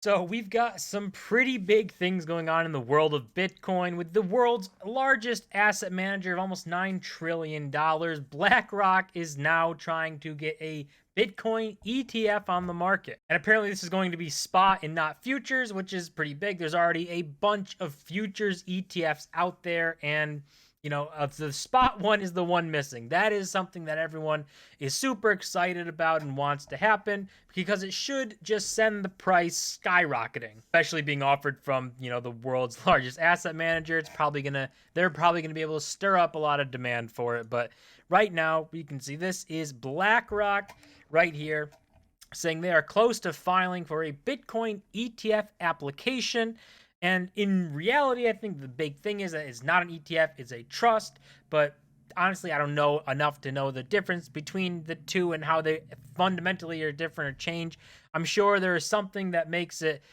So we've got some pretty big things going on in the world of Bitcoin with the world's largest asset manager of almost $9 trillion. Blackrock is now trying to get a Bitcoin ETF on the market. And apparently this is going to be spot and not futures, which is pretty big. There's already a bunch of futures ETFs out there, and the spot one is the one missing. That is something that everyone is super excited about and wants to happen because it should just send the price skyrocketing, especially being offered from, the world's largest asset manager. They're probably going to be able to stir up a lot of demand for it. But right now, you can see this is BlackRock right here saying they are close to filing for a Bitcoin ETF application. And in reality, I think the big thing is that it's not an ETF, it's a trust. But honestly, I don't know enough to know the difference between the two and how they fundamentally are different or change. I'm sure there is something that makes it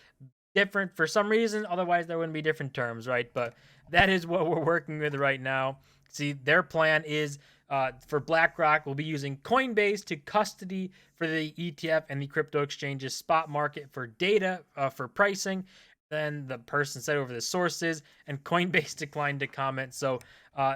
different for some reason. Otherwise, there wouldn't be different terms, right? But that is what we're working with right now. See, their plan is for BlackRock, we'll be using Coinbase to custody for the ETF and the crypto exchange's spot market for data for pricing. Then the person said over the sources, and Coinbase declined to comment. So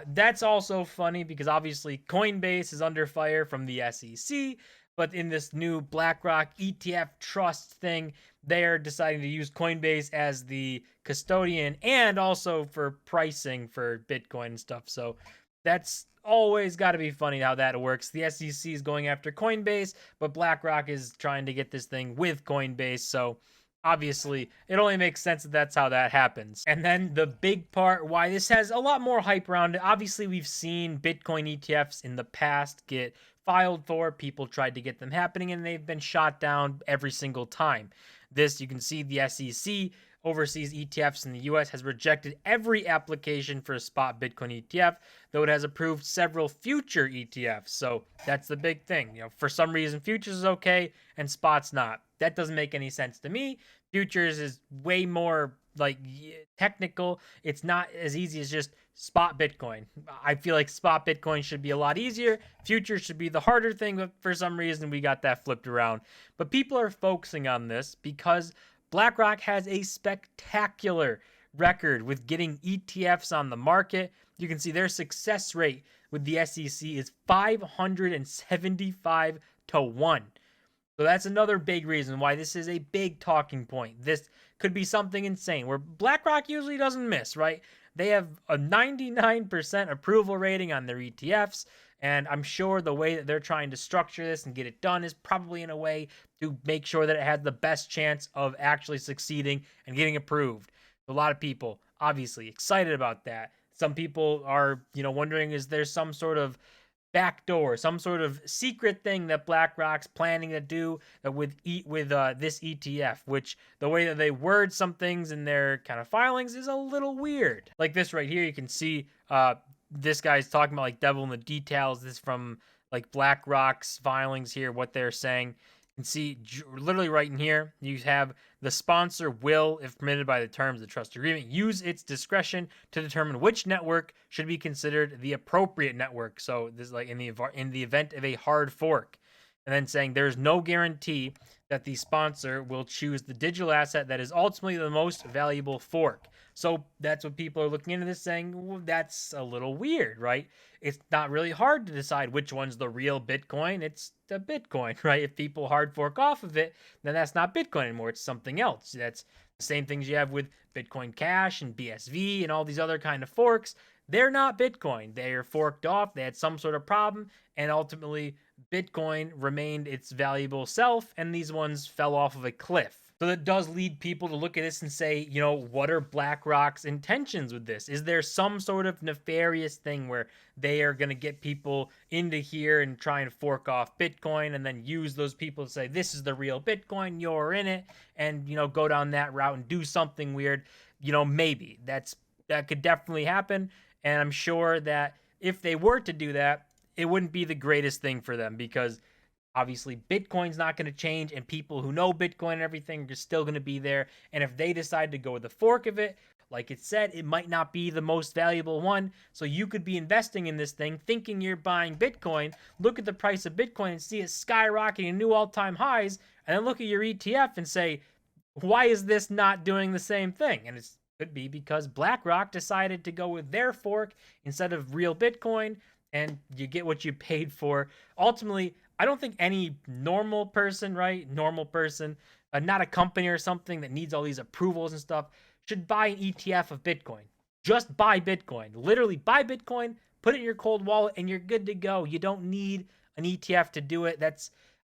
that's also funny because obviously Coinbase is under fire from the SEC, but in this new BlackRock ETF trust thing, they're deciding to use Coinbase as the custodian and also for pricing for Bitcoin and stuff. So that's always got to be funny how that works. The SEC is going after Coinbase, but BlackRock is trying to get this thing with Coinbase. So obviously, it only makes sense that that's how that happens. And then the big part why this has a lot more hype around it. Obviously, we've seen Bitcoin ETFs in the past get filed for. People tried to get them happening and they've been shot down every single time. This, you can see the SEC overseas ETFs in the US has rejected every application for a spot Bitcoin ETF, though it has approved several future ETFs. So that's the big thing. For some reason, futures is okay and spot's not. That doesn't make any sense to me. Futures is way more like technical. It's not as easy as just spot Bitcoin. I feel like spot Bitcoin should be a lot easier. Futures should be the harder thing, but for some reason we got that flipped around. But people are focusing on this because BlackRock has a spectacular record with getting ETFs on the market. You can see their success rate with the SEC is 575 to 1. So that's another big reason why this is a big talking point. This could be something insane where BlackRock usually doesn't miss, right? They have a 99% approval rating on their ETFs, and I'm sure the way that they're trying to structure this and get it done is probably in a way to make sure that it has the best chance of actually succeeding and getting approved. A lot of people obviously excited about that. Some people are, wondering, is there some sort of backdoor, some sort of secret thing that BlackRock's planning to do with this ETF, which the way that they word some things in their kind of filings is a little weird. Like this right here, you can see this guy's talking about like devil in the details. This from like BlackRock's filings here, what they're saying. You can see literally right in here, you have the sponsor will, if permitted by the terms of the trust agreement, use its discretion to determine which network should be considered the appropriate network. So this is like in the event of a hard fork. And then saying there's no guarantee that the sponsor will choose the digital asset that is ultimately the most valuable fork. So that's what people are looking into this saying, well, that's a little weird, right? It's not really hard to decide which one's the real Bitcoin. It's the Bitcoin, right? If people hard fork off of it, then that's not Bitcoin anymore. It's something else. That's the same things you have with Bitcoin Cash and BSV and all these other kind of forks. They're not Bitcoin. They're forked off. They had some sort of problem, and ultimately Bitcoin remained its valuable self, and these ones fell off of a cliff. So that does lead people to look at this and say, what are BlackRock's intentions with this? Is there some sort of nefarious thing where they are going to get people into here and try and fork off Bitcoin and then use those people to say, this is the real Bitcoin, you're in it, and, go down that route and do something weird? Maybe. That could definitely happen. And I'm sure that if they were to do that, it wouldn't be the greatest thing for them because obviously Bitcoin's not going to change and people who know Bitcoin and everything are still going to be there. And if they decide to go with the fork of it, like it said, it might not be the most valuable one. So you could be investing in this thing thinking you're buying Bitcoin, look at the price of Bitcoin and see it skyrocketing new all-time highs, and then look at your ETF and say, Why is this not doing the same thing? And it could be because BlackRock decided to go with their fork instead of real Bitcoin, and you get what you paid for. Ultimately, I don't think any normal person, right? Normal person, not a company or something that needs all these approvals and stuff, should buy an ETF of Bitcoin. Just buy Bitcoin. Literally buy Bitcoin, put it in your cold wallet, and you're good to go. You don't need an ETF to do it.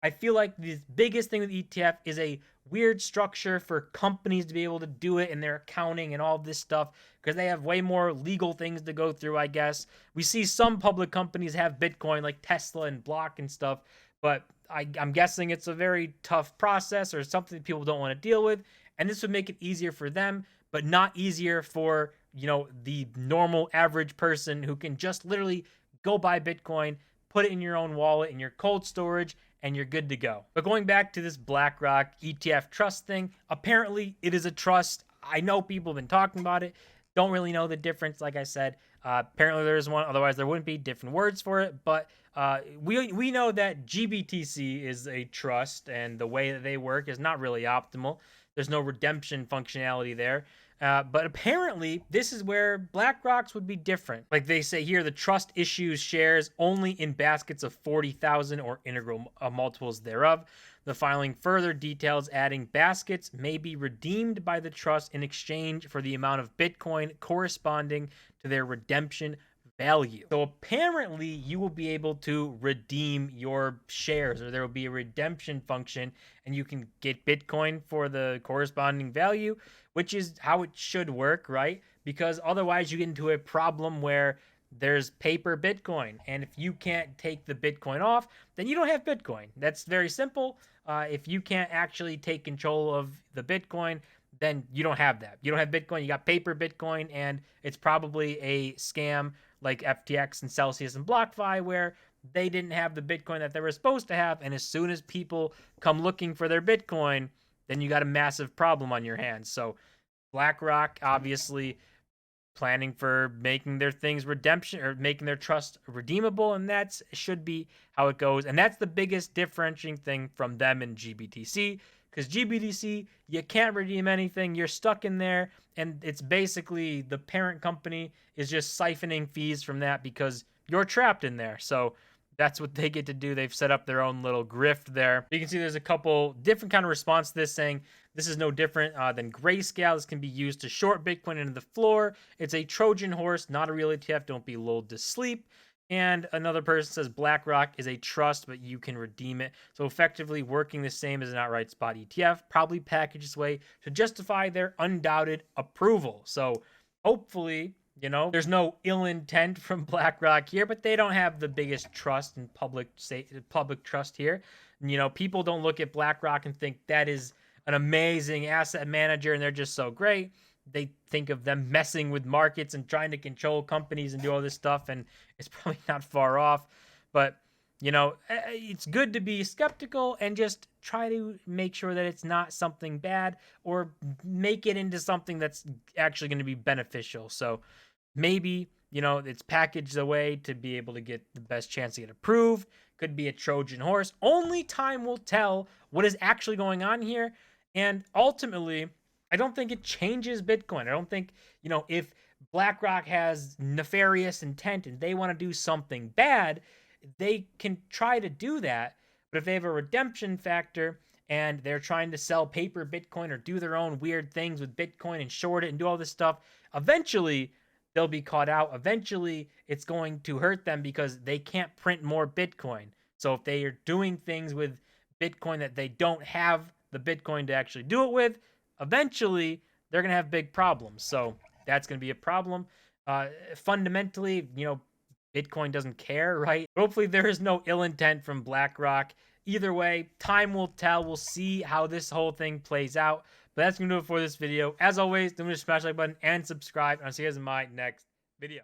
I feel like the biggest thing with ETF is a weird structure for companies to be able to do it in their accounting and all this stuff because they have way more legal things to go through, I guess. We see some public companies have Bitcoin like Tesla and Block and stuff, but I'm guessing it's a very tough process or something people don't want to deal with. And this would make it easier for them, but not easier for, the normal average person who can just literally go buy Bitcoin, put it in your own wallet, in your cold storage, and you're good to go. But going back to this BlackRock ETF trust thing, apparently it is a trust. I know people have been talking about it. Don't really know the difference, like I said. Apparently there is one, otherwise there wouldn't be different words for it. But we know that GBTC is a trust, and the way that they work is not really optimal. There's no redemption functionality there. But apparently, this is where BlackRock's would be different. Like they say here, the trust issues shares only in baskets of 40,000 or integral multiples thereof. The filing further details adding baskets may be redeemed by the trust in exchange for the amount of Bitcoin corresponding to their redemption value. So apparently you will be able to redeem your shares, or there will be a redemption function and you can get Bitcoin for the corresponding value, which is how it should work, right? Because otherwise you get into a problem where there's paper Bitcoin, and if you can't take the Bitcoin off, then you don't have Bitcoin. That's very simple. If you can't actually take control of the Bitcoin, then you don't have that. You don't have Bitcoin, you got paper Bitcoin, and it's probably a scam like FTX and Celsius and BlockFi where they didn't have the Bitcoin that they were supposed to have, and as soon as people come looking for their Bitcoin, then you got a massive problem on your hands. So BlackRock obviously planning for making their things redemption or making their trust redeemable, and that should be how it goes. And that's the biggest differentiating thing from them and GBTC, because GBTC, you can't redeem anything, you're stuck in there, and it's basically the parent company is just siphoning fees from that because you're trapped in there. So that's what they get to do. They've set up their own little grift there. You can see there's a couple different kind of response to this saying this is no different than Grayscale. This can be used to short Bitcoin into the floor. It's a Trojan horse, not a real ETF. Don't be lulled to sleep. And another person says BlackRock is a trust, but you can redeem it. So effectively working the same as an outright spot ETF, probably packaged this way to justify their undoubted approval. So hopefully, there's no ill intent from BlackRock here, but they don't have the biggest trust in public trust here. People don't look at BlackRock and think that is an amazing asset manager and they're just so great. They think of them messing with markets and trying to control companies and do all this stuff, and it's probably not far off. But it's good to be skeptical and just try to make sure that it's not something bad or make it into something that's actually going to be beneficial. So maybe, it's packaged away to be able to get the best chance to get approved. Could be a Trojan horse. Only time will tell what is actually going on here. And ultimately, I don't think it changes Bitcoin. I don't think, if BlackRock has nefarious intent and they want to do something bad, they can try to do that. But if they have a redemption factor and they're trying to sell paper Bitcoin or do their own weird things with Bitcoin and short it and do all this stuff, eventually they'll be caught out. Eventually it's going to hurt them because they can't print more Bitcoin. So if they are doing things with Bitcoin that they don't have the Bitcoin to actually do it with, eventually they're going to have big problems. So that's going to be a problem. Fundamentally, Bitcoin doesn't care, right? Hopefully there is no ill intent from BlackRock. Either way, time will tell. We'll see how this whole thing plays out. But that's going to do it for this video. As always, don't forget to smash the like button and subscribe. And I'll see you guys in my next video.